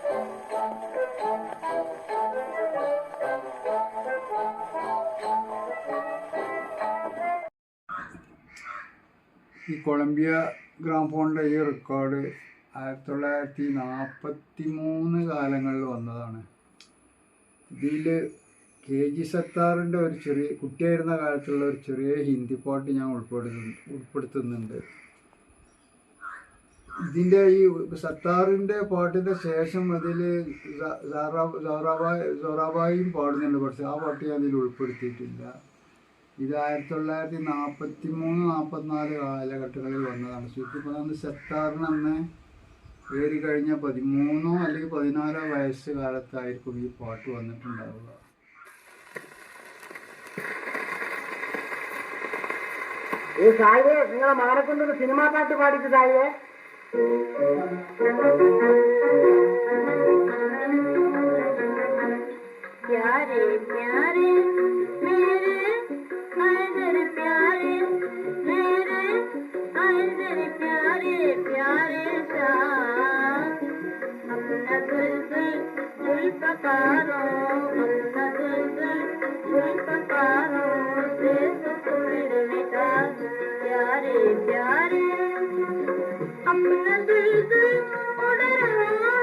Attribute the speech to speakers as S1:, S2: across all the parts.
S1: ഈ കൊളംബിയ ഗ്രാമഫോണിൻ്റെ ഈ റെക്കോർഡ് 1943 കാലങ്ങളിൽ വന്നതാണ്. ഇതിൽ KG സത്താറിൻ്റെ ഒരു ചെറിയ കുട്ടിയായിരുന്ന കാലത്തുള്ള ഒരു ചെറിയ ഹിന്ദി പാട്ട് ഞാൻ ഉൾപ്പെടുത്തുന്നുണ്ട്. ഇതിൻ്റെ ഈ സത്താറിൻ്റെ പാട്ടിൻ്റെ ശേഷം അതിൽ സോറാബായും പാടുന്നുണ്ട്, പക്ഷെ ആ പാട്ട് ഞാൻ ഇതിൽ ഉൾപ്പെടുത്തിയിട്ടില്ല. ഇത് 1943-44 കാലഘട്ടങ്ങളിൽ വന്നതാണ്. ശരിക്കും പറഞ്ഞാൽ സത്താറിന് അന്ന് ഏറി കഴിഞ്ഞ 13 അല്ലെങ്കിൽ 14 വയസ്സ് കാലത്തായിരിക്കും ഈ പാട്ട് വന്നിട്ടുണ്ടാവുക.
S2: ഈ സായിയെ നിങ്ങളെ മകനെ കൊണ്ടൊരു സിനിമാ പാട്ട് പാടിച്ചു സായിയെ. പ്യാരെ പ്യാരെ മേരെ ഹൈദർ പ്യാരെ മേരെ ഹൈദർ പ്യാരെ പ്യാരെ शाह अपना दुल्हन जुल्फ़कारो अपना दुल्हन जुल्फ़कारो से सुकुर मिटा प्यारे प्यारे अपना दुल्हन उड़ रहा है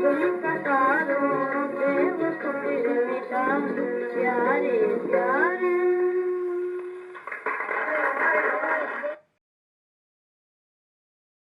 S2: Thank you.